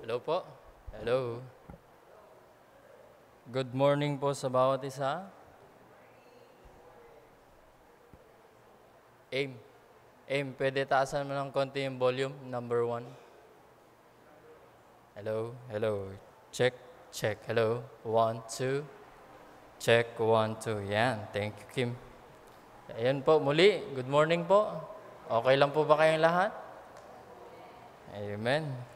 Hello po. Hello. Good morning po sa bawat isa. Aim. Aim, pwede taasan mo ng konti yung volume, number 1. Hello, hello. Check, check. Hello. 1, 2. Check, 1, 2. Yan. Thank you, Kim. Ayan po, muli. Good morning po. Okay lang po ba kayong lahat? Amen.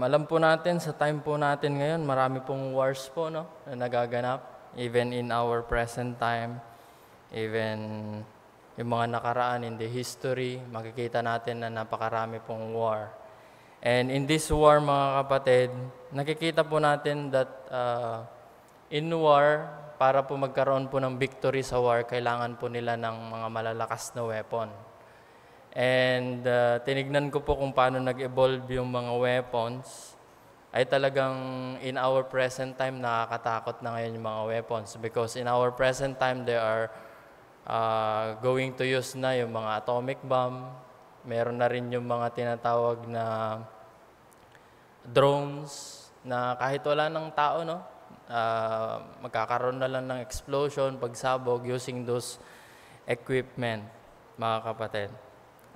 Alam po natin, sa time po natin ngayon, marami pong wars po, no, na nagaganap. Even in our present time, even yung mga nakaraan in the history, makikita natin na napakarami pong war. And in this war, mga kapatid, nakikita po natin that in war, para po magkaroon po ng victory sa war, kailangan po nila ng mga malalakas na weapon. And tinignan ko po kung paano nag-evolve yung mga weapons, ay talagang in our present time, nakakatakot na ngayon yung mga weapons. Because in our present time, they are going to use na yung mga atomic bomb. Meron na rin yung mga tinatawag na drones na kahit wala ng tao, no, magkakaroon na lang ng explosion, pagsabog using those equipment, mga kapatid.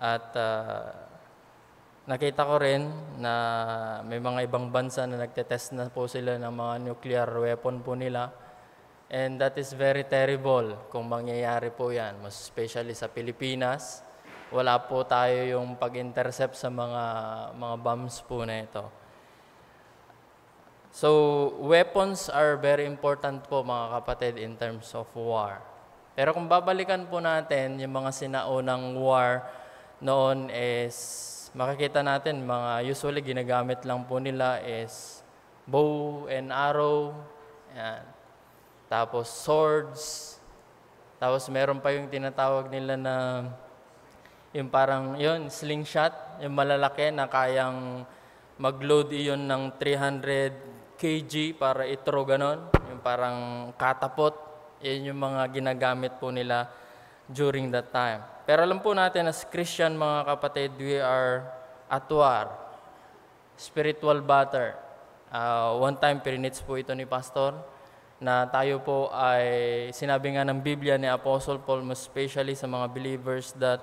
At nakita ko rin na may mga ibang bansa na nagtetest na po sila ng mga nuclear weapon po nila. And that is very terrible kung mangyayari po yan, most especially sa Pilipinas. Wala po tayo yung pag-intercept sa mga bombs po na ito. So, weapons are very important po, mga kapatid, in terms of war. Pero kung babalikan po natin yung mga sinaunang war noon, is makikita natin mga usually ginagamit lang po nila is bow and arrow, yan. Tapos swords, tapos meron pa yung tinatawag nila na yung parang yun, slingshot, yung malalaki na kayang mag-load iyon ng 300 kg para i-throw ganon, yung parang catapult. Yun yung mga ginagamit po nila during that time. Pero alam po natin as Christian, mga kapatid, we are at war. Spiritual battle. One time, pirinits po ito ni Pastor, na tayo po ay, sinabi nga ng Biblia ni Apostle Paul, most especially sa mga believers, that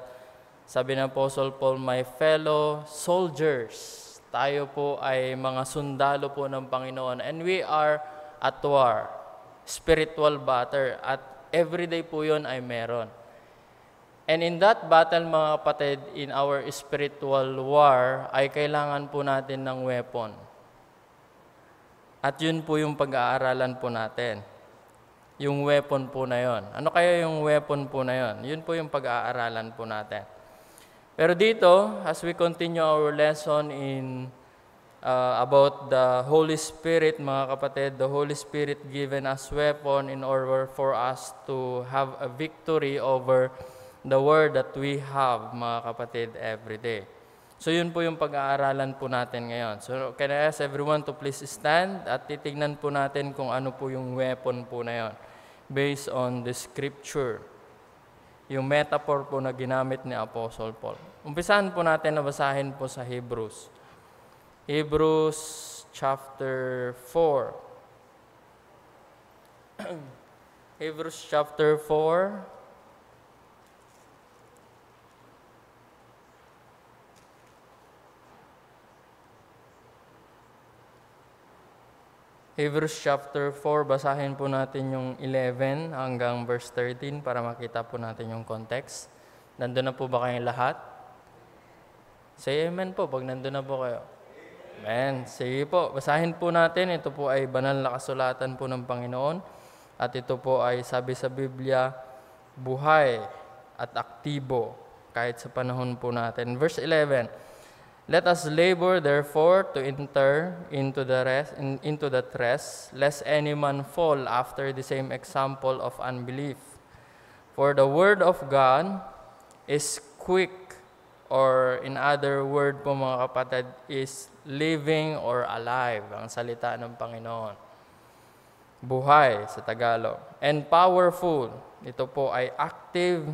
sabi ng Apostle Paul, my fellow soldiers, tayo po ay mga sundalo po ng Panginoon, and we are at war. Spiritual battle. At everyday po yun ay meron. And in that battle, mga kapatid, in our spiritual war, ay kailangan po natin ng weapon. At yun po yung pag-aaralan po natin. Yung weapon po na yun. Ano kaya yung weapon po na yun? Yun po yung pag-aaralan po natin. Pero dito, as we continue our lesson in about the Holy Spirit, mga kapatid, the Holy Spirit given us weapon in order for us to have a victory over the word that we have, mga kapatid, every day. So yun po yung pag-aaralan po natin ngayon. So can I ask everyone to please stand at titignan po natin kung ano po yung weapon po na yun based on the scripture. Yung metaphor po na ginamit ni Apostle Paul. Umpisahan po natin na basahin po sa Hebrews. Hebrews chapter 4. Hebrews chapter 4. Hebrews chapter 4, basahin po natin yung 11 hanggang verse 13 para makita po natin yung context. Nandun na po ba kayong lahat? Say amen po pag nandun na po kayo. Amen. Sige po, basahin po natin. Ito po ay banal na kasulatan po ng Panginoon. At ito po ay sabi sa Biblia, buhay at aktibo kahit sa panahon po natin. Verse 11, let us labor therefore to enter into that rest, lest any man fall after the same example of unbelief. For the word of God is quick, or in other word po, mga kapatid, is living or alive, ang salita ng Panginoon. buhay sa Tagalog. And powerful, ito po ay active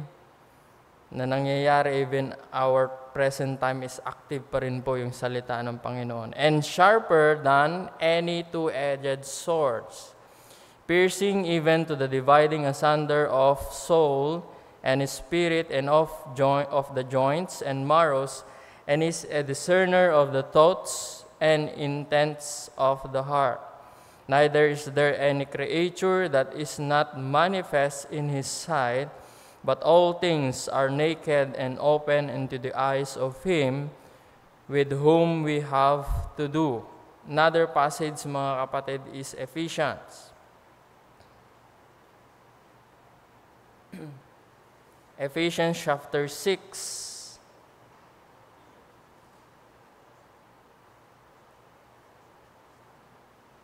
na nangyayari, even our present time is active pa rin po yung salita ng Panginoon. And sharper than any two-edged swords, piercing even to the dividing asunder of soul and spirit and of the joints and marrows, and is a discerner of the thoughts and intents of the heart. Neither is there any creature that is not manifest in his sight, but all things are naked and open into the eyes of him with whom we have to do. Another passage, mga kapatid, is Ephesians. Ephesians chapter 6.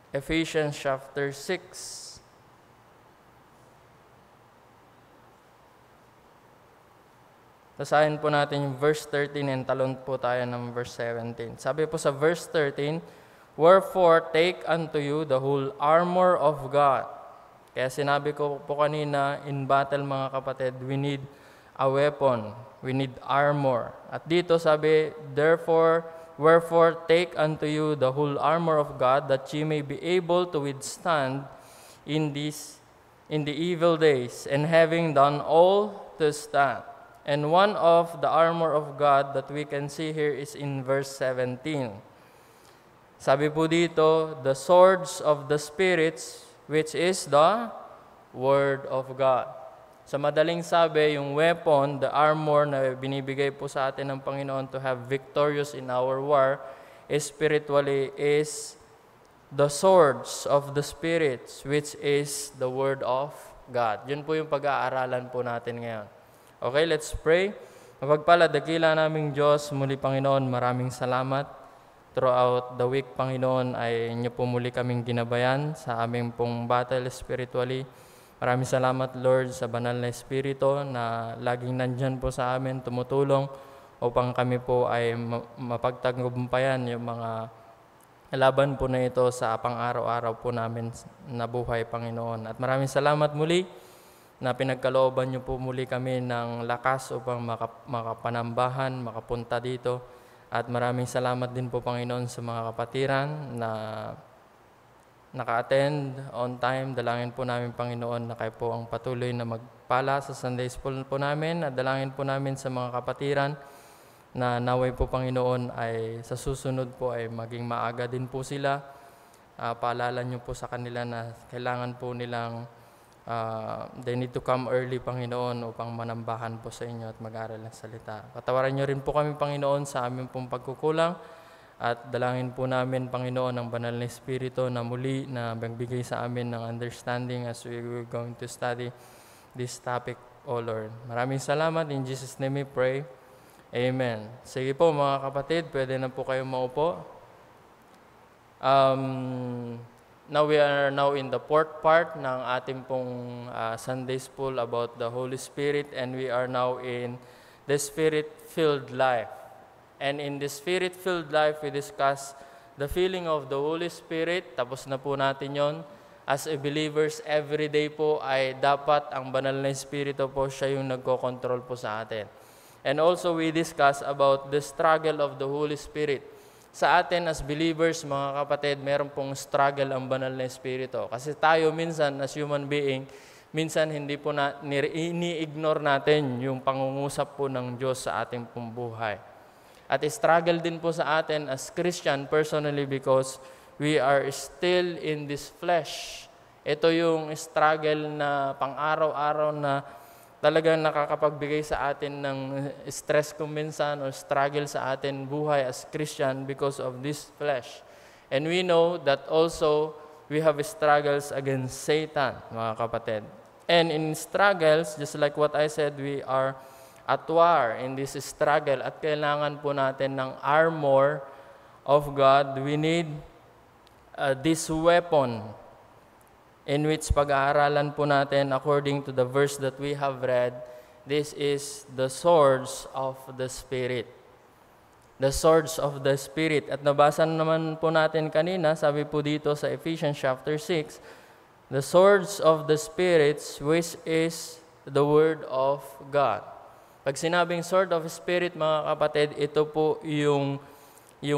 Ephesians chapter 6. Basahin po natin yung verse 13 and talon po tayo ng verse 17. Sabi po sa verse 13, "Wherefore take unto you the whole armor of God." Kaya sinabi ko po kanina, in battle mga kapatid, we need a weapon. We need armor. At dito sabi, wherefore take unto you the whole armor of God, that ye may be able to withstand in the evil days, and having done all to stand. And one of the armor of God that we can see here is in verse 17. Sabi po dito, the swords of the spirits, which is the Word of God. Sa madaling sabi, yung weapon, the armor na binibigay po sa atin ng Panginoon to have victorious in our war, spiritually is the swords of the spirits, which is the Word of God. Yun po yung pag-aaralan po natin ngayon. Okay, let's pray. Mapagpalad, dakila naming Diyos, muli Panginoon, maraming salamat. Throughout the week, Panginoon, ay inyo po muli kaming ginabayan sa aming pong battle spiritually. Maraming salamat, Lord, sa banal na Espiritu na laging nandyan po sa amin, tumutulong upang kami po ay mapagtagumpayan yung mga laban po na ito sa pang-araw-araw po namin na buhay, Panginoon. At maraming salamat muli na pinagkalooban niyo po muli kami ng lakas upang makapanambahan, makapunta dito. At maraming salamat din po, Panginoon, sa mga kapatiran na naka-attend on time. Dalangin po namin, Panginoon, na kayo po ang patuloy na magpala sa Sunday School po namin. At dalangin po namin sa mga kapatiran na naway po, Panginoon, ay sa susunod po ay maging maaga din po sila. Paalala niyo po sa kanila na kailangan po nilang they need to come early, Panginoon, upang manambahan po sa inyo at mag-aral ng salita. Patawaran niyo rin po kami, Panginoon, sa aming pong pagkukulang. At dalangin po namin, Panginoon, ang banal na Espiritu na muli na magbigay sa amin ng understanding as we are going to study this topic, O Lord. Maraming salamat. In Jesus' name we pray. Amen. Sige po, mga kapatid, pwede na po kayo maupo. Now we are now in the fourth part ng ating pong Sunday School about the Holy Spirit, and we are now in the Spirit-filled life. And in the Spirit-filled life, we discuss the feeling of the Holy Spirit. Tapos na po natin yon. As a believers, every day po ay dapat ang banal na Espiritu po siya yung nagko-control po sa atin. And also we discuss about the struggle of the Holy Spirit. Sa atin as believers, mga kapatid, meron pong struggle ang banal na Espiritu. Kasi tayo minsan, as human being, minsan hindi po ini-ignore natin yung pangungusap po ng Diyos sa ating pong buhay. At struggle din po sa atin as Christian personally because we are still in this flesh. Ito yung struggle na pang-araw-araw na talagang nakakapagbigay sa atin ng stress kung minsan o struggle sa atin buhay as Christian because of this flesh. And we know that also we have struggles against Satan, mga kapatid. And in struggles, just like what I said, we are at war in this struggle at kailangan po natin ng armor of God. We need this weapon in which pag-aaralan po natin according to the verse that we have read. This is the swords of the Spirit. The swords of the Spirit. At nabasa naman po natin kanina, sabi po dito sa Ephesians chapter 6, The swords of the spirits, which is the word of God. Pag sinabing sword of spirit, mga kapatid, ito po yung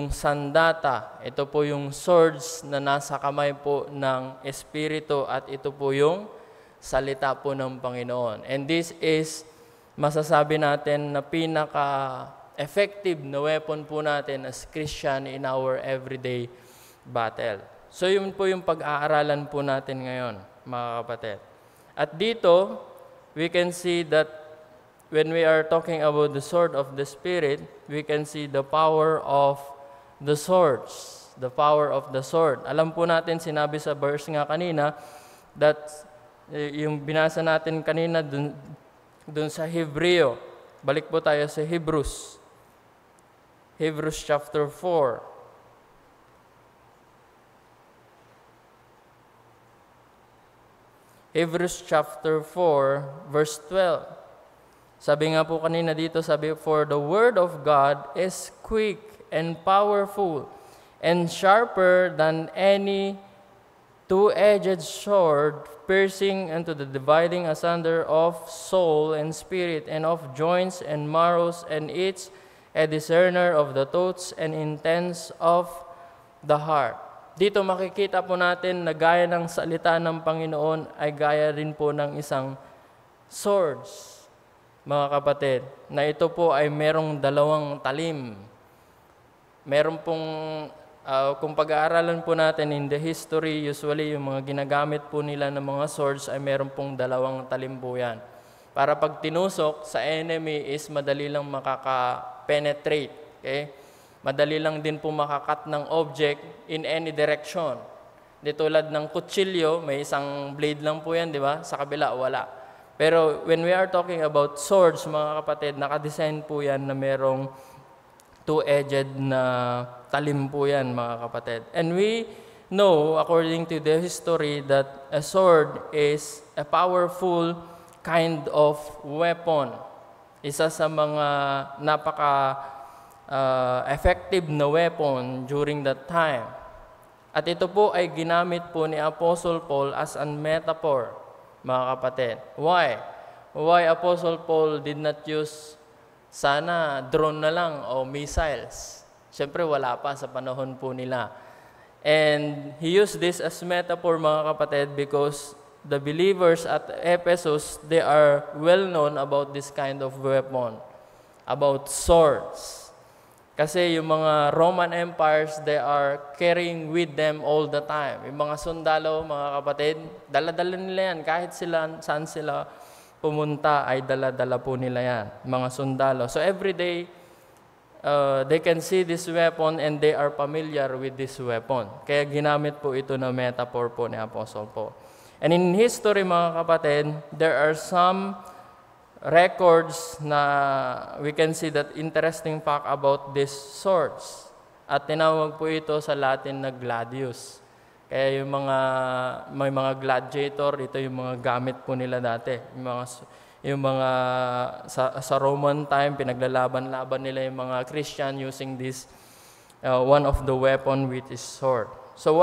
sandata. Ito po yung swords na nasa kamay po ng Espiritu at ito po yung salita po ng Panginoon. And this is, masasabi natin na pinaka-effective na weapon po natin as Christian in our everyday battle. So yun po yung pag-aaralan po natin ngayon, mga kapatid. At dito, we can see that when we are talking about the sword of the Spirit, we can see the power of the swords. The power of the sword. Alam po natin, sinabi sa verse nga kanina, that yung binasa natin kanina dun sa Hebreo. Balik po tayo sa Hebrews. Hebrews chapter 4. Hebrews chapter 4, verse 12. Sabi nga po kanina dito, sabi, "For the word of God is quick and powerful and sharper than any two-edged sword, piercing unto the dividing asunder of soul and spirit, and of joints and marrows, and it's a discerner of the thoughts and intents of the heart." Dito makikita po natin na gaya ng salita ng Panginoon ay gaya rin po ng isang swords, mga kapatid, na ito po ay merong dalawang talim. Meron pong, kung pag-aaralan po natin in the history, usually yung mga ginagamit po nila ng mga swords ay meron pong dalawang talim po yan. Para pag tinusok sa enemy is madali lang makaka-penetrate. Okay? Madali lang din po makakat ng object in any direction. Di tulad ng kutsilyo, may isang blade lang po yan, di ba? Sa kabila, wala. Pero when we are talking about swords, mga kapatid, nakadesign po yan na merong two-edged na talim po yan, mga kapatid. And we know, according to the history, that a sword is a powerful kind of weapon. Isa sa mga effective na weapon during that time. At ito po ay ginamit po ni Apostle Paul as a metaphor, mga kapatid. Why? Why Apostle Paul did not use sana drone na lang o missiles? Siyempre wala pa sa panahon po nila. And he used this as metaphor, mga kapatid, because the believers at Ephesus, they are well known about this kind of weapon, about swords. Kasi yung mga Roman empires, they are carrying with them all the time. Yung mga sundalo, mga kapatid, dala-dala nila yan. Kahit saan sila pumunta, ay dala-dala po nila yan, mga sundalo. So every day, they can see this weapon and they are familiar with this weapon. Kaya ginamit po ito na metaphor po ni Apostle Paul. And in history, mga kapatid, there are some records na we can see that interesting fact about these swords. At tinawag po ito sa Latin na gladius. Kaya may mga gladiator, ito yung mga gamit po nila dati. Yung mga sa Roman time, pinaglalaban-laban nila yung mga Christian using this, one of the weapon which is sword. So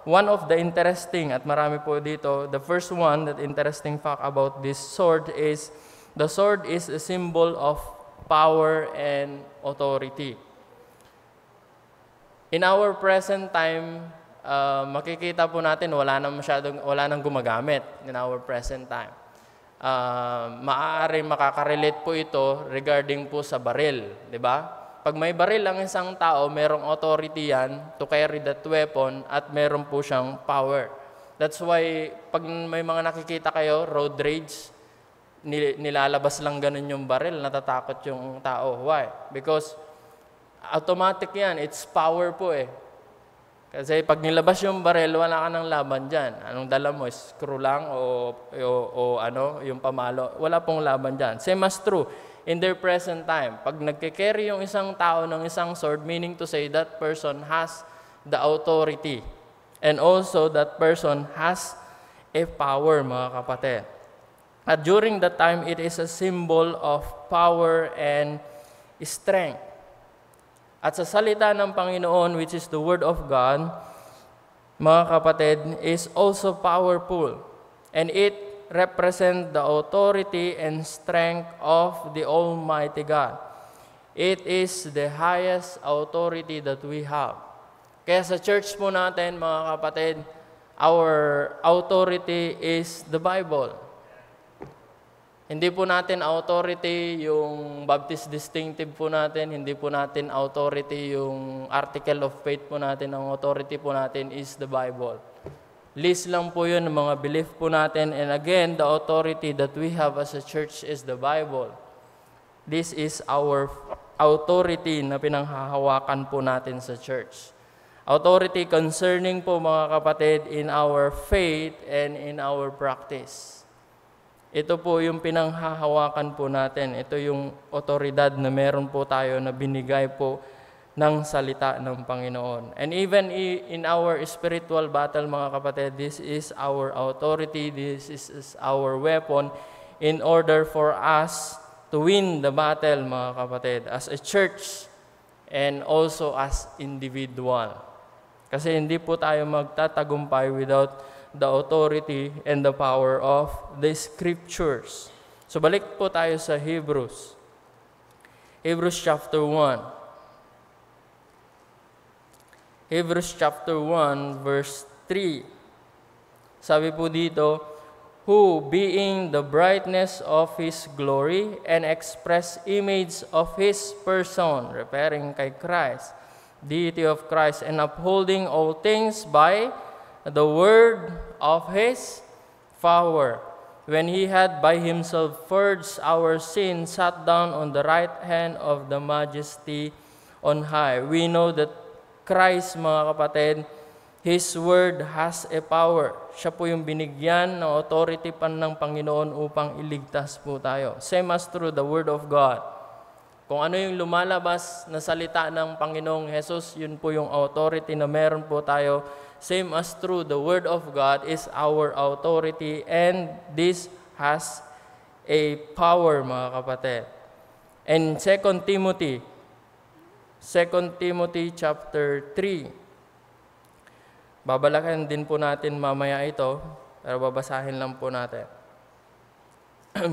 one of the interesting, at marami po dito, the first one, that interesting fact about this sword is, the sword is a symbol of power and authority. In our present time, makikita po natin wala nang gumagamit in our present time. Maaari makakarelate po ito regarding po sa baril, di ba? Pag may baril ang isang tao, merong authority yan to carry that weapon at meron po siyang power. That's why pag may mga nakikita kayo, road rage, nilalabas lang ganun yung baril, natatakot yung tao. Why? Because automatic yan, it's power po eh. Kasi pag nilabas yung baril, wala ka ng laban dyan. Anong dala mo? Screw lang o yung pamalo? Wala pong laban dyan. Same as true in their present time. Pag nagke-carry yung isang tao ng isang sword, meaning to say that person has the authority. And also that person has a power, mga kapatid. At during that time, it is a symbol of power and strength. At sa salita ng Panginoon, which is the Word of God, mga kapatid, is also powerful. And it represents the authority and strength of the Almighty God. It is the highest authority that we have. Kaya sa church po natin, mga kapatid, our authority is the Bible. Hindi po natin authority yung Baptist distinctive po natin, hindi po natin authority yung article of faith po natin, ang authority po natin is the Bible. List lang po yun ng mga belief po natin, and again, the authority that we have as a church is the Bible. This is our authority na pinanghahawakan po natin sa church. Authority concerning po, mga kapatid, in our faith and in our practice. Ito po yung pinanghahawakan po natin. Ito yung otoridad na meron po tayo na binigay po ng salita ng Panginoon. And even in our spiritual battle, mga kapatid, this is our authority, this is our weapon in order for us to win the battle, mga kapatid, as a church and also as individual. Kasi hindi po tayo magtatagumpay without the authority and the power of the Scriptures. So balik po tayo sa Hebrews. Hebrews chapter 1. Hebrews chapter 1 verse 3. Sabi po dito, who being the brightness of His glory and express image of His person, referring kay Christ, deity of Christ, and upholding all things by the word of His power, when He had by Himself purged our sins, sat down on the right hand of the Majesty on high. We know that Christ, mga kapatid, His word has a power. Siya po yung binigyan ng authority pa ng Panginoon upang iligtas po tayo. Same as through the word of God. Kung ano yung lumalabas na salita ng Panginoong Jesus, yun po yung authority na meron po tayo. Same as true, the Word of God is our authority, and this has a power, mga kapatid. And 2 Timothy chapter 3. Babalakan din po natin mamaya ito, pero babasahin lang po natin. 2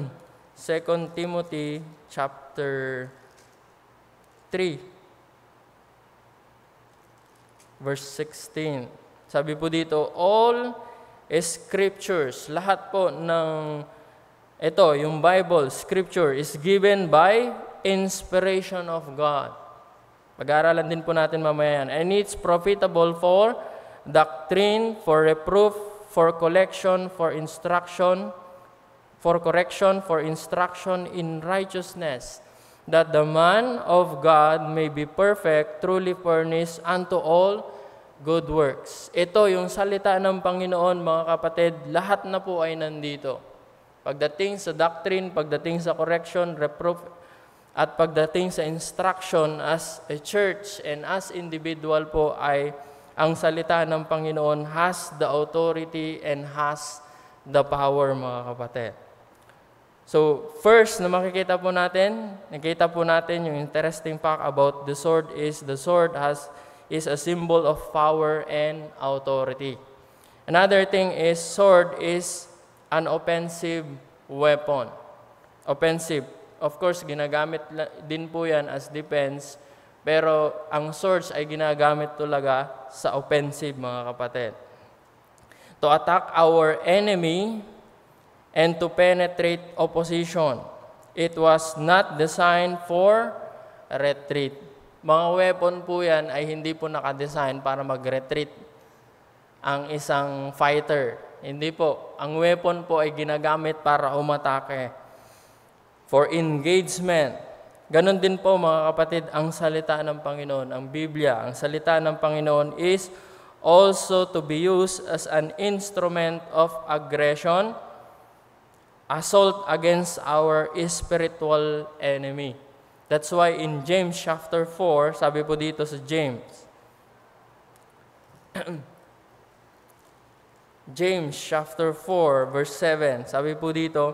Timothy chapter 3, verse 16. Sabi po dito, all scriptures, lahat po ng ito, yung Bible, scripture, is given by inspiration of God. Pag-aaralan din po natin mamaya yan. And it's profitable for doctrine, for reproof, for correction, for instruction in righteousness, that the man of God may be perfect, truly furnished unto all good works. Ito yung salita ng Panginoon, mga kapatid, lahat na po ay nandito. Pagdating sa doctrine, pagdating sa correction, reproof, at pagdating sa instruction as a church and as individual po ay ang salita ng Panginoon has the authority and has the power, mga kapatid. So, first na nakita po natin yung interesting fact about the sword is the sword is a symbol of power and authority. Another thing is sword is an offensive weapon. Offensive. Of course, ginagamit din po yan as defense, pero ang swords ay ginagamit talaga sa offensive, mga kapatid. To attack our enemy and to penetrate opposition. It was not designed for retreat. Mga weapon po yan ay hindi po nakadesign para mag-retreat ang isang fighter. Hindi po. Ang weapon po ay ginagamit para umatake. For engagement. Ganon din po, mga kapatid, ang salita ng Panginoon, ang Biblia, ang salita ng Panginoon is also to be used as an instrument of aggression, assault against our spiritual enemy. That's why in James chapter 4, sabi po dito sa James, James chapter 4, verse 7, sabi po dito,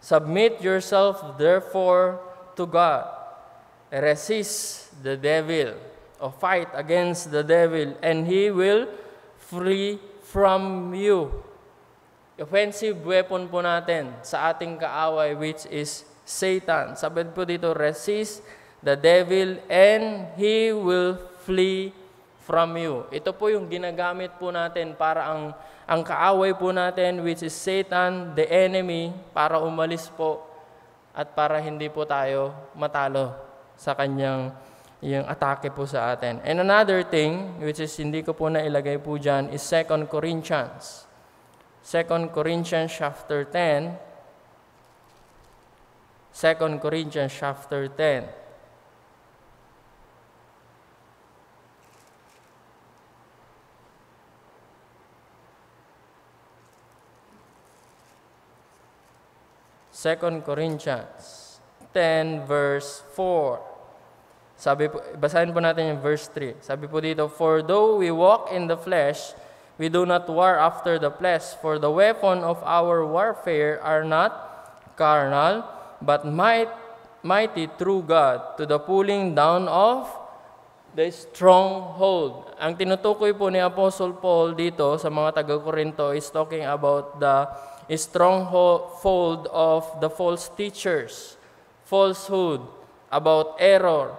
submit yourself therefore to God, resist the devil, or fight against the devil, and he will flee from you. Offensive weapon po natin sa ating kaaway, which is Satan. Sabi po dito, resist the devil and he will flee from you. Ito po yung ginagamit po natin para ang kaaway po natin, which is Satan, the enemy, para umalis po at para hindi po tayo matalo sa kanyang yung atake po sa atin. And another thing, which is hindi ko po nailagay po dyan, is 2 Corinthians. 2 Corinthians chapter 10. 2 Corinthians chapter 10. Second Corinthians 10 verse 4. Sabi po, basahin po natin yung verse 3. Sabi po dito, for though we walk in the flesh, we do not war after the flesh, for the weapon of our warfare are not carnal, but mighty through God to the pulling down of the stronghold. Ang tinutukoy po ni Apostle Paul dito sa mga taga-Korinto is talking about the stronghold of the false teachers, falsehood, about error.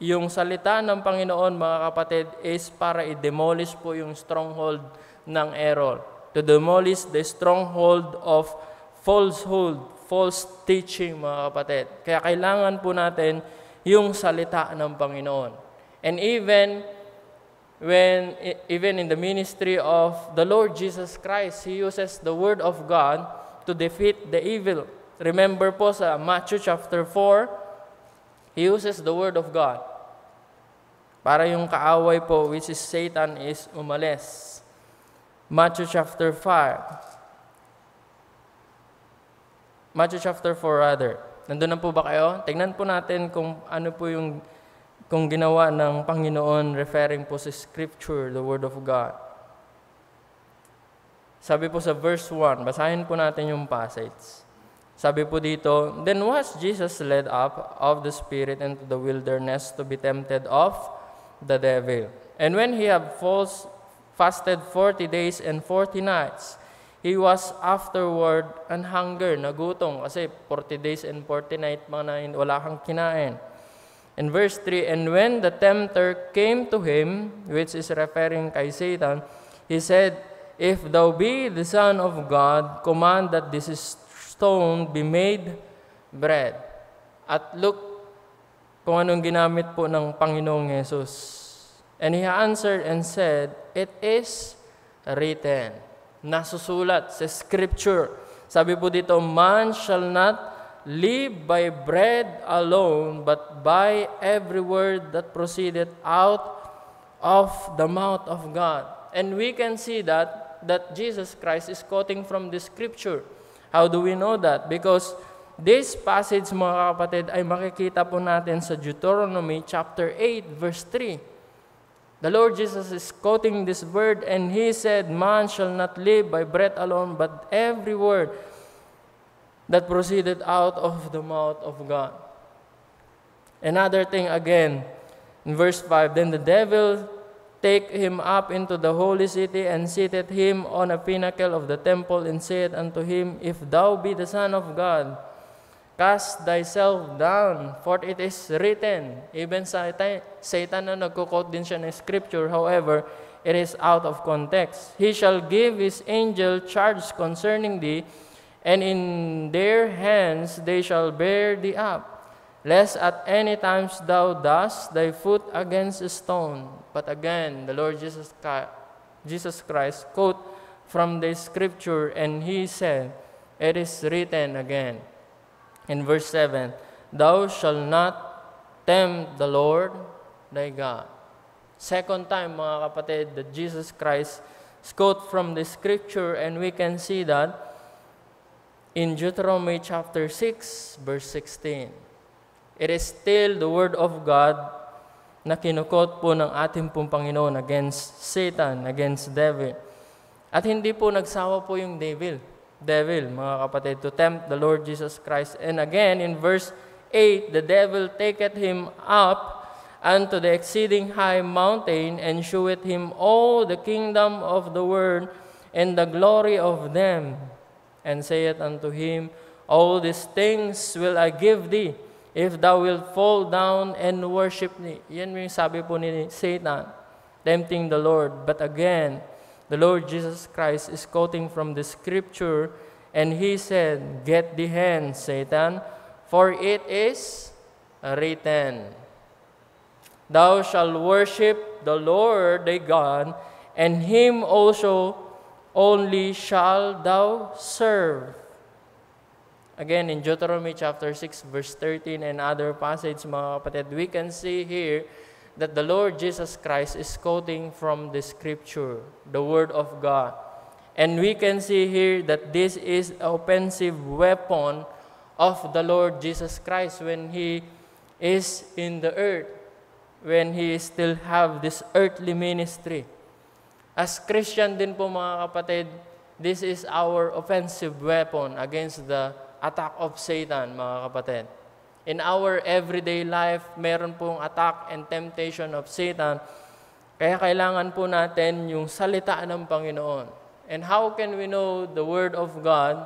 Yung salita ng Panginoon, mga kapatid, is para i-demolish po yung stronghold ng error. To demolish the stronghold of falsehood, false teaching, mga kapatid. Kaya kailangan po natin yung salita ng Panginoon. And even in the ministry of the Lord Jesus Christ, He uses the Word of God to defeat the evil. Remember po sa Matthew chapter 4, He uses the Word of God para yung kaaway po, which is Satan, is umalis. Matthew chapter 4 rather. Nandun na po ba kayo? Tingnan po natin kung ano po yung kung ginawa ng Panginoon referring po sa Scripture, the Word of God. Sabi po sa verse 1, basahin po natin yung passage. Sabi po dito, then was Jesus led up of the Spirit into the wilderness to be tempted of the devil. And when he had fasted 40 days and 40 nights, he was afterward an hunger, nagutom, kasi 40 days and 40 nights wala kang kinain. In verse 3, and when the tempter came to him, which is referring kay Satan, he said, if thou be the Son of God, command that this stone be made bread. At look kung anong ginamit po ng Panginoong Yesus. And he answered and said, it is written. Nasusulat sa Scripture. Sabi po dito, man shall not live by bread alone, but by every word that proceeded out of the mouth of God. And we can see that Jesus Christ is quoting from the Scripture. How do we know that? Because this passage, mga kapatid, ay makikita po natin sa Deuteronomy chapter 8, verse 3. The Lord Jesus is quoting this word, and He said, man shall not live by bread alone, but every word that proceeded out of the mouth of God. Another thing again, in verse 5, then the devil take him up into the holy city and seated him on a pinnacle of the temple and said unto him, if thou be the Son of God, cast thyself down, for it is written. Even Satan na nagko-quote din siya ng Scripture, however, it is out of context. He shall give his angel charge concerning thee, and in their hands they shall bear thee up, lest at any times thou dust thy foot against a stone. But again, the Lord Jesus Christ quote from the Scripture, and He said, it is written again. In verse 7, thou shalt not tempt the Lord thy God. Second time, mga kapatid, that Jesus Christ quote from the Scripture, and we can see that in Deuteronomy chapter 6, verse 16. It is still the Word of God na kinukot po ng ating pong Panginoon against Satan, against devil. At hindi po nagsawa po yung devil, mga kapatid, to tempt the Lord Jesus Christ. And again, in verse 8, the devil taketh him up unto the exceeding high mountain, and sheweth him all the kingdom of the world, and the glory of them, and saith unto him, All these things will I give thee, if thou wilt fall down and worship me. Yan yung sabi po ni Satan, tempting the Lord. But again, the Lord Jesus Christ is quoting from the scripture, and he said, Get thee hence, Satan, for it is written, Thou shalt worship the Lord thy God, and him also only shalt thou serve. Again, in Deuteronomy chapter 6, verse 13 and other passage, mga kapatid, we can see here that the Lord Jesus Christ is quoting from the scripture, the word of God. And we can see here that this is an offensive weapon of the Lord Jesus Christ when He is in the earth, when He still have this earthly ministry. As Christian din po mga kapatid, this is our offensive weapon against the attack of Satan, mga kapatid. In our everyday life, meron pong attack and temptation of Satan. Kaya kailangan po natin yung salita ng Panginoon. And how can we know the Word of God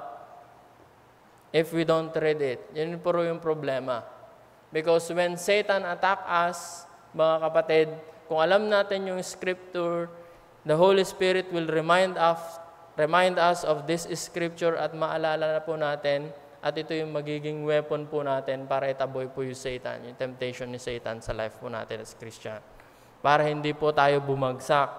if we don't read it? Yan po yung problema. Because when Satan attack us, mga kapatid, kung alam natin yung scripture, the Holy Spirit will remind us of this scripture at maalala na po natin. At ito yung magiging weapon po natin para itaboy po yung Satan, yung temptation ni Satan sa life po natin as Christian. Para hindi po tayo bumagsak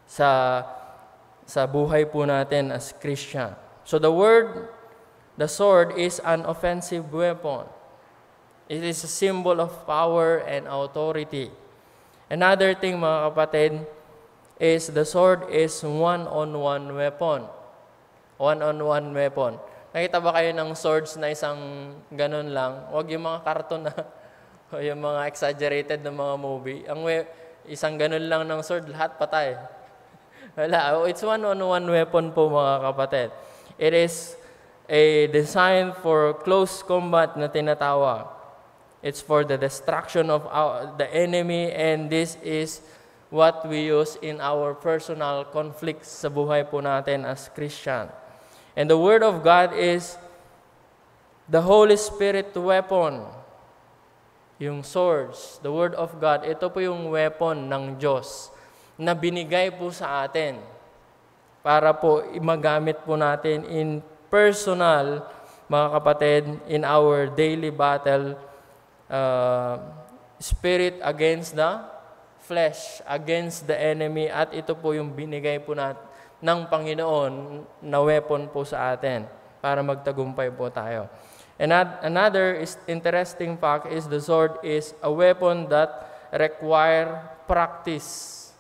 sa buhay po natin as Christian. So the sword is an offensive weapon. It is a symbol of power and authority. Another thing, mga kapatid, is the sword is one-on-one weapon. One-on-one weapon. Nakita ba kayo ng swords na isang ganun lang? Huwag yung mga karton na, o yung mga exaggerated na mga movie. Isang ganun lang ng sword, lahat patay. Wala. It's one-on-one weapon po, mga kapatid. It is a design for close combat na tinatawag. It's for the destruction of the enemy, and this is what we use in our personal conflicts sa buhay po natin as Christian. And the Word of God is the Holy Spirit weapon. Yung swords, the Word of God, ito po yung weapon ng Diyos na binigay po sa atin para po magamit po natin in personal, mga kapatid, in our daily battle, spirit against the flesh, against the enemy, at ito po yung binigay po natin ng Panginoon na weapon po sa atin para magtagumpay po tayo. And another interesting fact is the sword is a weapon that require practice.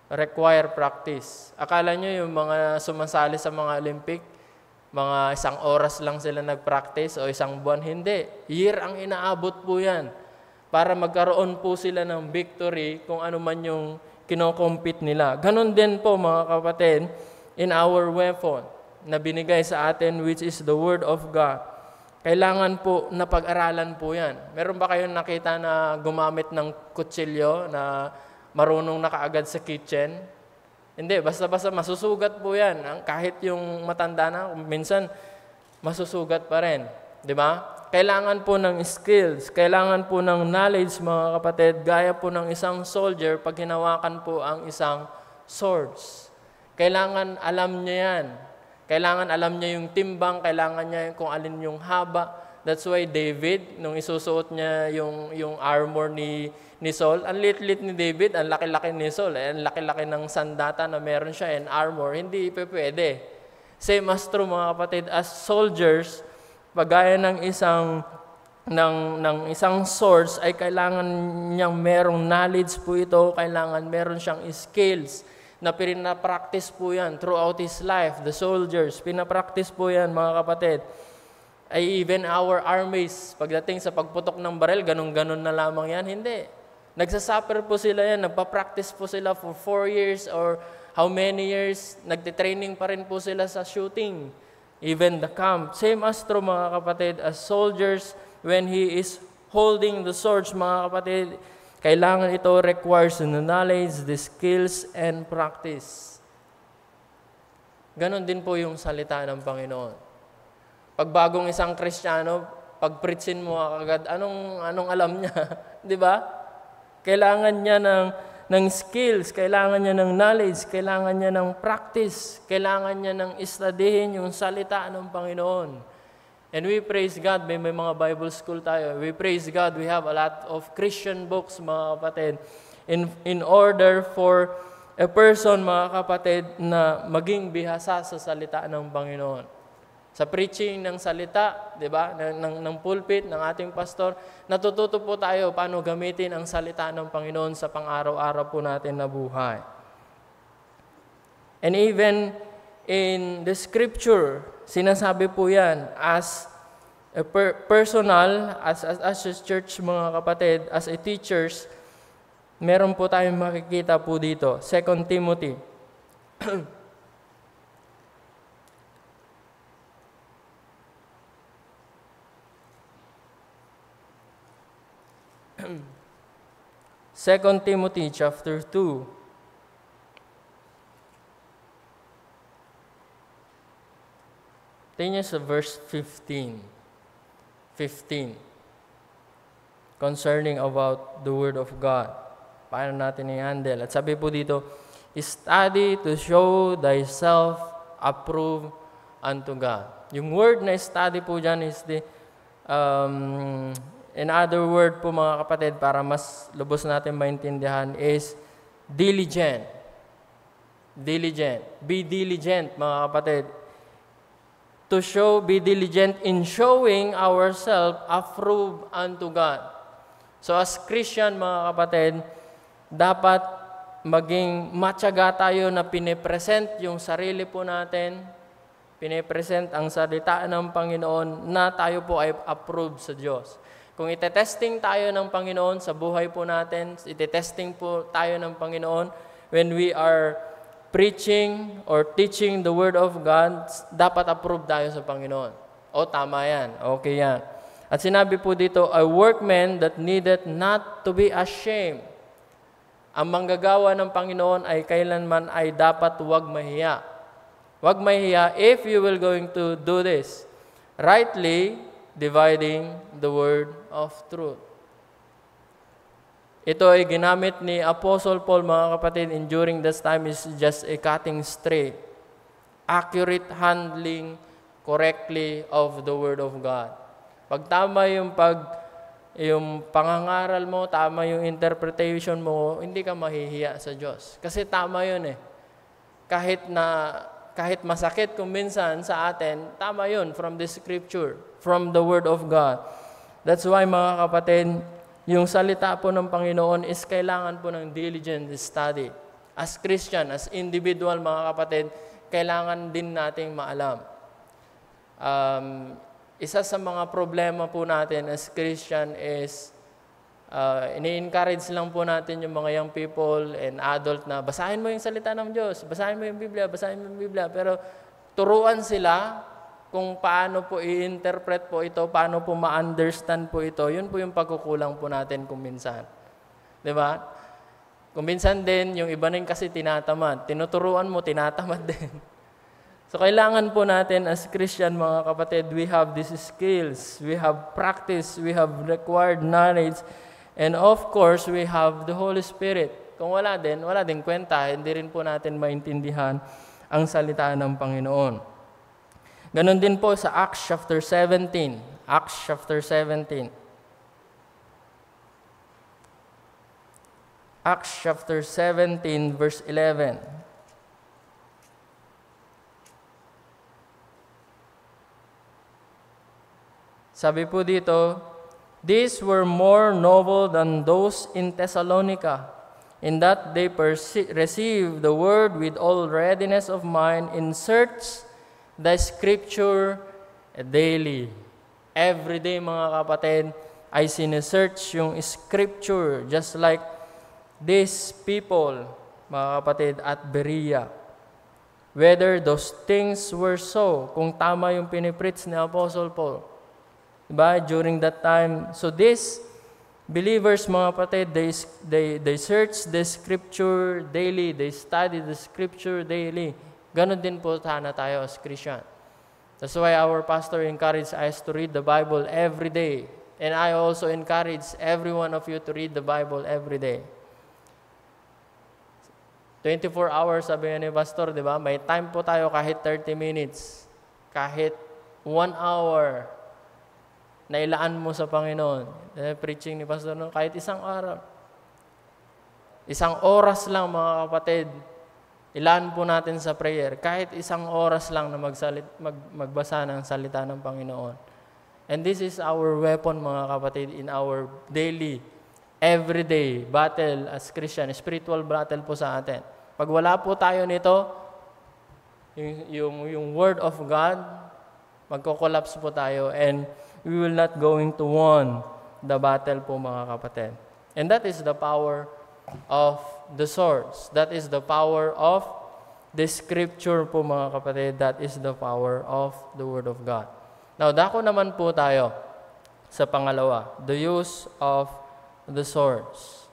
Require practice. Akala nyo yung mga sumasali sa mga Olympic, mga 1 oras lang sila nag-practice o 1 buwan? Hindi. Year ang inaabot po yan para magkaroon po sila ng victory kung ano man yung kinocompete nila. Ganon din po, mga kapatid, in our weapon na binigay sa atin, which is the Word of God. Kailangan po na pag-aralan po yan. Meron ba kayong nakita na gumamit ng kutsilyo na marunong na kaagad sa kitchen? Hindi, basta-basta masusugat po yan. Kahit yung matanda na, minsan masusugat pa rin. Di ba? Kailangan po ng skills, kailangan po ng knowledge, mga kapatid, gaya po ng isang soldier pag hinawakan po ang isang swords. Kailangan alam niya yan. Kailangan alam niya yung timbang, kailangan niya kung alin yung haba. That's why David, nung isusuot niya yung armor ni Saul, ang lit-lit ni David, ang laki-laki ni Saul, ang laki-laki ng sandata na meron siya and armor, hindi pwede. Same as true, mga kapatid, as soldiers, pagaya ng isang source ay kailangan niyang merong knowledge po ito, kailangan meron siyang skills na pinapractice po yan throughout his life. The soldiers, pinapractice po yan, mga kapatid. Ay even our armies, pagdating sa pagputok ng baril, ganun-ganun na lamang yan. Hindi. Nagsasuffer po sila yan, nagpa-practice po sila for 4 years or how many years, nagtitraining pa rin po sila sa shooting. Even the camp. Same as true, mga kapatid, as soldiers, when he is holding the swords, mga kapatid, kailangan ito requires the knowledge, the skills, and practice. Ganon din po yung salita ng Panginoon. Pag bagong isang Kristiyano, pag preachin mo agad, anong alam niya? Di ba? Kailangan niya ng skills, kailangan niya ng knowledge, kailangan niya ng practice, kailangan niya ng studyhin yung salita ng Panginoon. And we praise God, may mga Bible school tayo. We praise God, we have a lot of Christian books, mga kapatid, in order for a person, mga kapatid, na maging bihasa sa salita ng Panginoon. Sa preaching ng salita, di ba, ng pulpit, ng ating pastor, natututo po tayo paano gamitin ang salita ng Panginoon sa pang-araw-araw po natin na buhay. And even in the scripture, sinasabi po yan as a personal, as a church, mga kapatid, as a teachers, meron po tayong makikita po dito. 2 Timothy. 2 Timothy chapter 2. Tingnan sa verse 15. Concerning about the Word of God. Paano natin i-handle? At sabi po dito, study to show thyself approved unto God. Yung word na study po dyan is the in other word po, mga kapatid, para mas lubos natin maintindihan, is diligent. Diligent. Be diligent, mga kapatid. To show, be diligent in showing ourselves approved unto God. So as Christian, mga kapatid, dapat maging matyaga tayo na pinipresent yung sarili po natin, pinipresent ang salita ng Panginoon na tayo po ay approved sa Diyos. Kung itetesting tayo ng Panginoon sa buhay po natin, itetesting po tayo ng Panginoon when we are preaching or teaching the Word of God, dapat approve tayo sa Panginoon. O, tama yan. Okay yan. At sinabi po dito, a workman that needeth not to be ashamed. Ang manggagawa ng Panginoon ay kailanman ay dapat huwag mahiya. Huwag mahiya if you will going to do this. Rightly dividing the word of truth. Ito ay ginamit ni Apostle Paul, mga kapatid, and during this time is just a cutting straight. Accurate handling correctly of the Word of God. Pag tama yung pangangaral mo, tama yung interpretation mo, hindi ka mahihiya sa Diyos. Kasi tama yun eh. Kahit masakit kung minsan sa atin, tama yun from the Scripture, from the Word of God. That's why, mga kapatid, yung salita po ng Panginoon is kailangan po ng diligent study. As Christian, as individual, mga kapatid, kailangan din nating maalam. Isa sa mga problema po natin as Christian is ini-encourage lang po natin yung mga young people and adult na basahin mo yung salita ng Diyos, basahin mo yung Biblia, basahin mo yung Biblia. Pero turuan sila kung paano po i-interpret po ito, paano po ma-understand po ito. Yun po yung pagkukulang po natin kung minsan. Diba? Kung minsan din, yung iba rin kasi tinatamad. Tinuturuan mo, tinatamad din. So, kailangan po natin as Christian, mga kapatid, we have these skills, we have practice, we have required knowledge, and of course, we have the Holy Spirit. Kung wala din kwenta, hindi rin po natin maintindihan ang salita ng Panginoon. Ganon din po sa Acts chapter 17. Acts chapter 17. Acts chapter 17, verse 11. Sabi po dito, these were more noble than those in Thessalonica, in that they received the word with all readiness of mind, in search the Scripture daily. Every day, mga kapatid, ay sinesearch yung Scripture, just like these people, mga kapatid, at Berea. Whether those things were so, kung tama yung pinipreach ni Apostle Paul. Diba? During that time. So these believers, mga kapatid, they search the scripture daily. They study the scripture daily. Ganon din po sana tayo as Christian. That's why our pastor encouraged us to read the Bible every day. And I also encourage every one of you to read the Bible every day. 24 hours, sabi nga ni Pastor, di ba? May time po tayo kahit 30 minutes. Kahit 1 hour na ilaan mo sa Panginoon. Preaching ni Pastor, no? Kahit isang araw. Isang oras lang, mga kapatid. Ilaan po natin sa prayer. Kahit isang oras lang na magbasa ng salita ng Panginoon. And this is our weapon, mga kapatid, in our daily, everyday battle as Christian. Spiritual battle po sa atin. Pag wala po tayo nito, yung Word of God, magko-collapse po tayo and we will not going to win the battle po, mga kapatid. And that is the power of the source. That is the power of the scripture po, mga kapatid. That is the power of the Word of God. Now, dako naman po tayo sa pangalawa, the use of the source.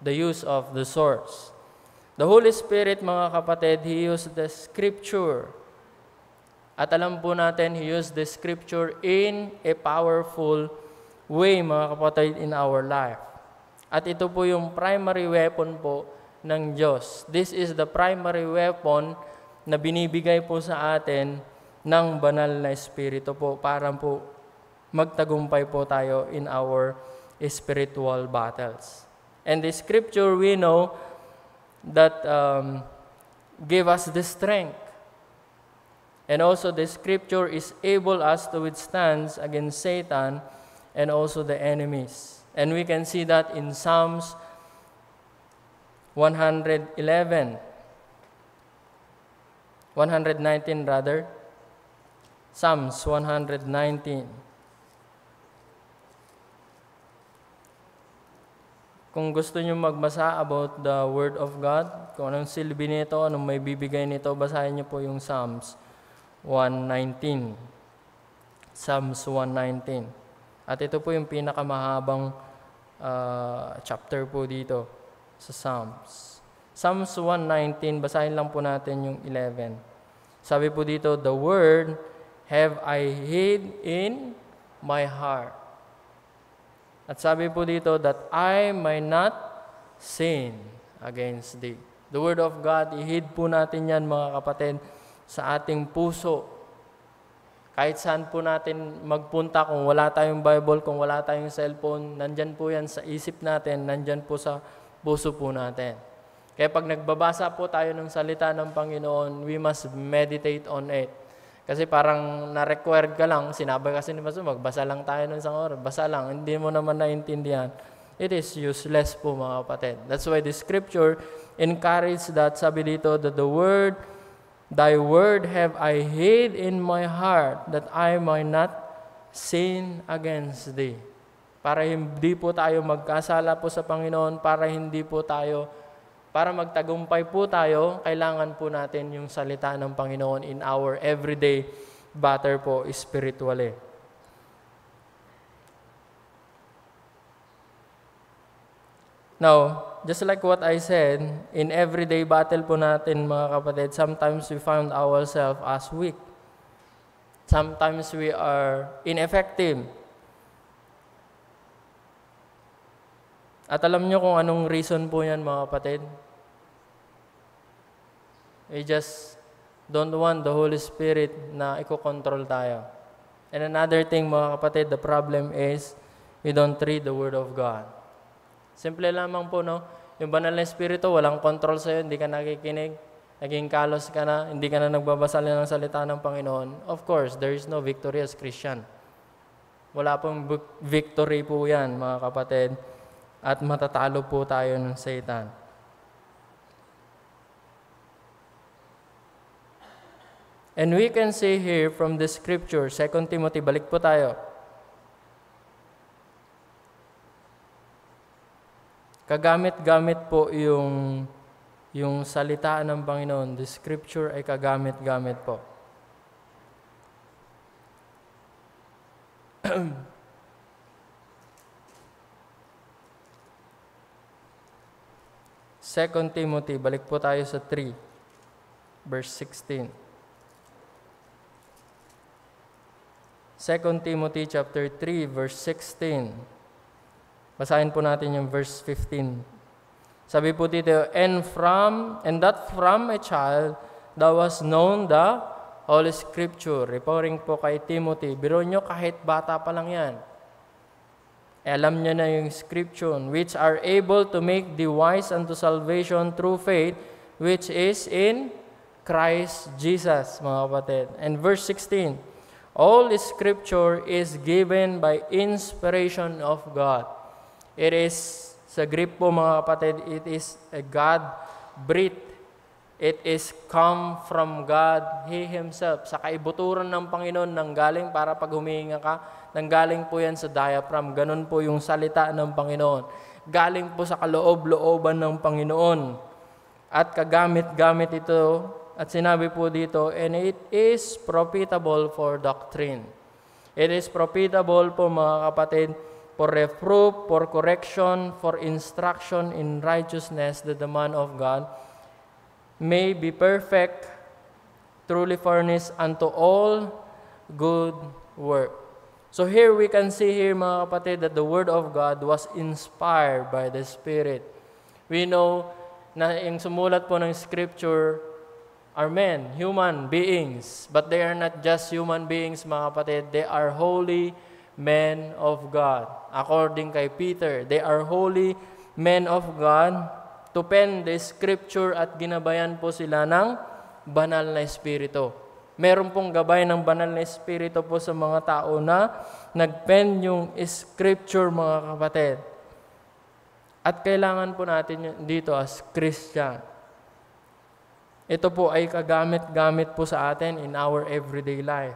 The use of the source. The Holy Spirit, mga kapatid, He used the scripture. At alam po natin, He used the scripture in a powerful way, mga kapatid, in our life. At ito po yung primary weapon po ng Diyos. This is the primary weapon na binibigay po sa atin ng banal na Espiritu po para po magtagumpay po tayo in our spiritual battles. And the scripture we know that give us the strength. And also the scripture is able us to withstand against Satan and also the enemies. And we can see that in Psalms 119 rather. Psalms 119. Kung gusto nyo magbasa about the Word of God, kung anong silbi nito, anong may bibigay nito, basahin nyo po yung Psalms 119. Psalms 119. At ito po yung pinakamahabang chapter po dito sa Psalms. Psalms 119, basahin lang po natin yung 11. Sabi po dito, the word have I hid in my heart. At sabi po dito, that I may not sin against thee. The Word of God, ihid po natin yan, mga kapatid, sa ating puso. Kahit saan po natin magpunta, kung wala tayong Bible, kung wala tayong cellphone, nandyan po yan sa isip natin, nandyan po sa puso po natin. Kaya pag nagbabasa po tayo ng salita ng Panginoon, we must meditate on it. Kasi parang na-required ka lang, sinabi kasi ni Pastor, magbasa lang tayo ng isang oras, basa lang, hindi mo naman naintindihan. It is useless po, mga kapatid. That's why the scripture encourages that, sabi dito, that the word, thy word have I hid in my heart, that I might not sin against thee. Para hindi po tayo magkasala po sa Panginoon, para magtagumpay po tayo, kailangan po natin yung salita ng Panginoon in our everyday battle po spiritually. Now, just like what I said, in everyday battle po natin, mga kapatid, sometimes we find ourselves as weak. Sometimes we are ineffective. At alam nyo kung anong reason po yan, mga kapatid? We just don't want the Holy Spirit na iko-control tayo. And another thing, mga kapatid, the problem is we don't read the Word of God. Simple lamang po, no? Yung banal na Espiritu, walang control sa'yo, hindi ka nakikinig, naging kalos ka na, hindi ka na nagbabasa ng salita ng Panginoon. Of course, there is no victory as Christian. Wala pong victory po yan, mga kapatid. At matatalo po tayo ng Satan. And we can see here from the scripture, 2 Timothy, balik po tayo. Kagamit-gamit po yung salita ng Panginoon. The scripture ay kagamit-gamit po. 2 Timothy, balik po tayo sa 3, verse 16. 2 Timothy chapter 3, verse 16. Basahin po natin yung verse 15. Sabi po dito, and that from a child thou hast known the Holy Scripture. Referring po kay Timothy. Biro nyo, kahit bata pa lang yan. Alam nyo na yung Scripture, which are able to make thee wise unto salvation through faith, which is in Christ Jesus, mga kapatid. And verse 16, all Scripture is given by inspiration of God. It is, sa Greek po mga kapatid, it is a God-breathed. It is come from God, He Himself. Sa kaibuturan ng Panginoon, nanggaling para pag humihinga ka, nanggaling po yan sa diaphragm. Ganun po yung salita ng Panginoon. Galing po sa kaloob-looban ng Panginoon. At kagamit-gamit ito, at sinabi po dito, and it is profitable for doctrine. It is profitable po mga kapatid, for reproof, for correction, for instruction in righteousness, that the man of God may be perfect, truly furnished unto all good work. So here we can see here mga kapatid that the Word of God was inspired by the Spirit. We know na yung sumulat po ng Scripture are men, human beings, but they are not just human beings mga kapatid, they are holy men of God. According kay Peter, they are holy men of God to pen the Scripture at ginabayan po sila ng banal na Espiritu. Meron pong gabay ng banal na Espiritu po sa mga tao na nagpen yung Scripture mga kapatid. At kailangan po natin dito as Christian. Ito po ay kagamit-gamit po sa atin in our everyday life.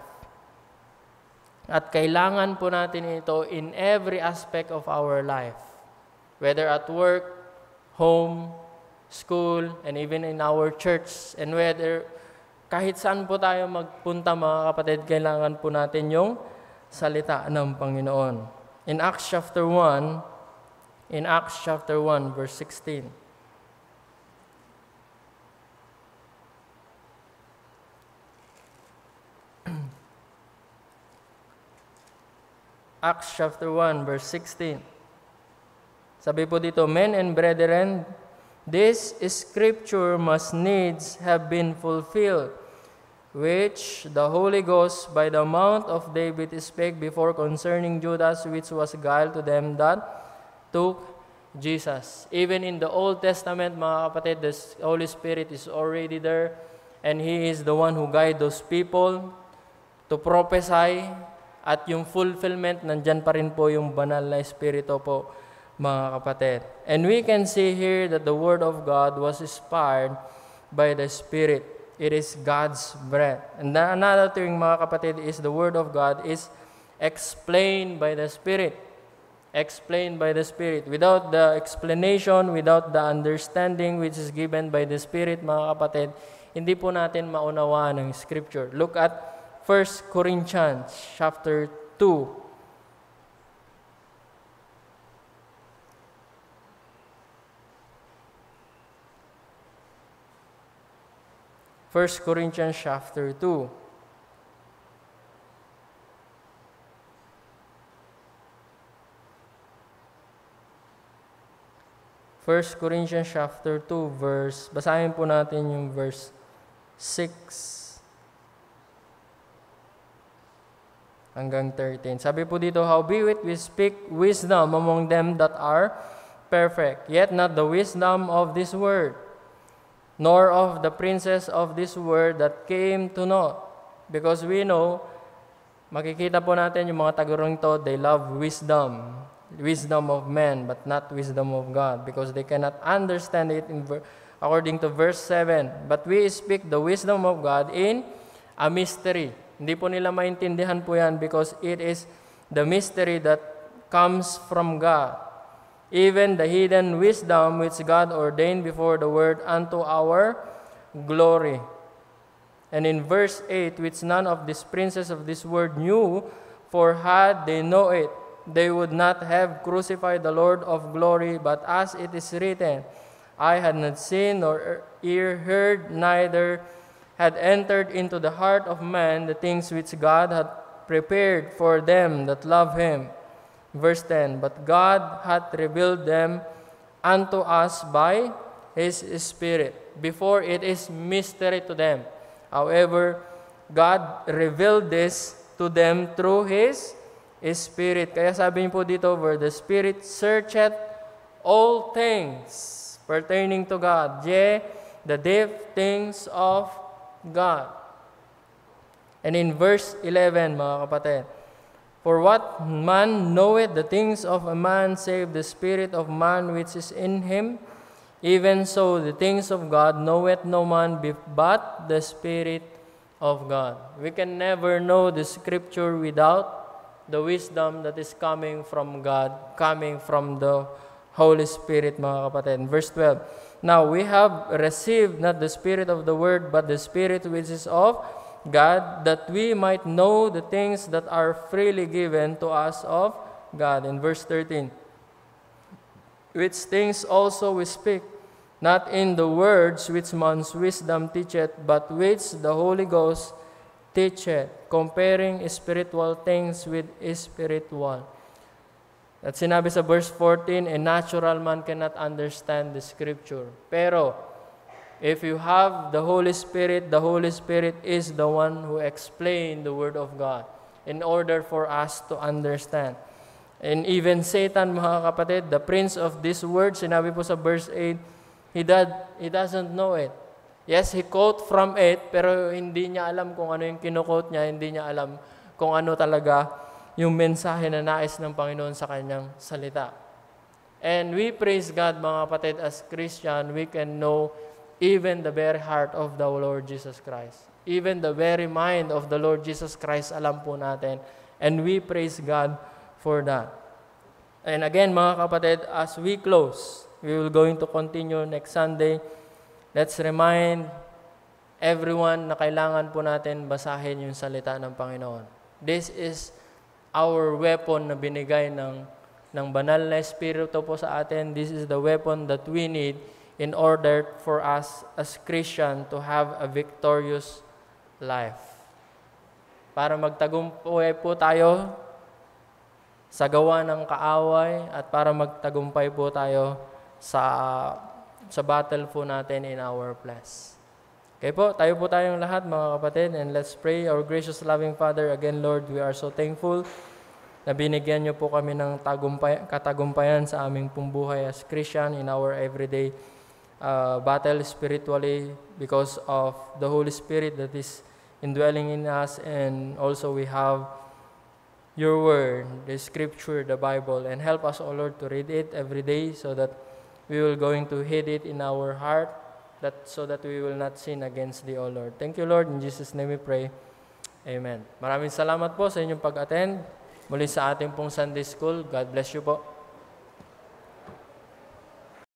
At kailangan po natin ito in every aspect of our life. Whether at work, home, school, and even in our church. And whether kahit saan po tayo magpunta mga kapatid, kailangan po natin yung salita ng Panginoon. In Acts chapter 1, verse 16. Acts chapter 1, verse 16. Sabi po dito, men and brethren, this Scripture must needs have been fulfilled, which the Holy Ghost by the mouth of David spake before concerning Judas, which was guile to them that took Jesus. Even in the Old Testament, mga kapatid, the Holy Spirit is already there, and He is the one who guide those people to prophesy, at yung fulfillment, nandyan pa rin po yung banal na Espiritu po, mga kapatid. And we can see here that the Word of God was inspired by the Spirit. It is God's breath. And another thing, mga kapatid, is the Word of God is explained by the Spirit. Explained by the Spirit. Without the explanation, without the understanding which is given by the Spirit, mga kapatid, hindi po natin maunawaan ng Scripture. Look at 1 Corinthians chapter 2. 1 Corinthians chapter 2. First Corinthians chapter 2 verse, basahin po natin yung verse 6 hanggang 13. Sabi po dito, howbeit we speak wisdom among them that are perfect, yet not the wisdom of this world, nor of the princes of this world that came to naught. Because we know, makikita po natin yung mga tagurong to, they love wisdom. Wisdom of men, but not wisdom of God. Because they cannot understand it according to verse 7. But we speak the wisdom of God in a mystery. Hindi po nila maintindihan po yan because it is the mystery that comes from God. Even the hidden wisdom which God ordained before the world unto our glory. And in verse 8, which none of these princes of this world knew, For had they known it, they would not have crucified the Lord of glory, but as it is written, I had not seen nor ear heard, neither had entered into the heart of man the things which God had prepared for them that love him. Verse 10, but God hath revealed them unto us by His Spirit. Before it is mystery to them. However, God revealed this to them through His Spirit. Kaya sabi niyo po dito, where the Spirit searcheth all things pertaining to God, yea, the deep things of God. And in verse 11, mga kapatid, for what man knoweth the things of a man, save the spirit of man which is in him? Even so, the things of God knoweth no man but the Spirit of God. We can never know the Scripture without the wisdom that is coming from God, coming from the Holy Spirit, mga kapatid. Verse 12, now we have received not the spirit of the world, but the Spirit which is of God, that we might know the things that are freely given to us of God. In verse 13, which things also we speak, not in the words which man's wisdom teacheth, but which the Holy Ghost teacheth, comparing spiritual things with spiritual. At sinabi sa verse 14, a natural man cannot understand the Scripture. Pero, if you have the Holy Spirit is the one who explains the Word of God in order for us to understand. And even Satan, mga kapatid, the prince of this world, sinabi po sa verse 8, he doesn't know it. Yes, he quote from it, pero hindi niya alam kung ano yung kino-quote niya, hindi niya alam kung ano talaga yung mensahe na nais ng Panginoon sa kanyang salita. And we praise God, mga kapatid, as Christian, we can know even the very heart of the Lord Jesus Christ. Even the very mind of the Lord Jesus Christ, alam po natin. And we praise God for that. And again, mga kapatid, as we close, we will going to continue next Sunday. Let's remind everyone na kailangan po natin basahin yung salita ng Panginoon. This is our weapon na binigay ng banal na Espiritu po sa atin. This is the weapon that we need in order for us as Christian to have a victorious life. Para magtagumpay po tayo sa gawa ng kaaway at para magtagumpay po tayo sa battle po natin in our flesh. Okay po, tayo po tayong lahat, mga kapatid, and let's pray. Our gracious loving Father, again, Lord, we are so thankful na binigyan niyo po kami ng katagumpayan sa aming pong buhay as Christian in our everyday battle spiritually because of the Holy Spirit that is indwelling in us, and also we have your word, the Scripture, the Bible, and help us, O Lord, to read it every day so that we will going to hid it in our heart, so that we will not sin against thee, O Lord. Thank you, Lord. In Jesus' name we pray. Amen. Maraming salamat po sa inyong pag-attend muli sa ating pong Sunday School. God bless you po.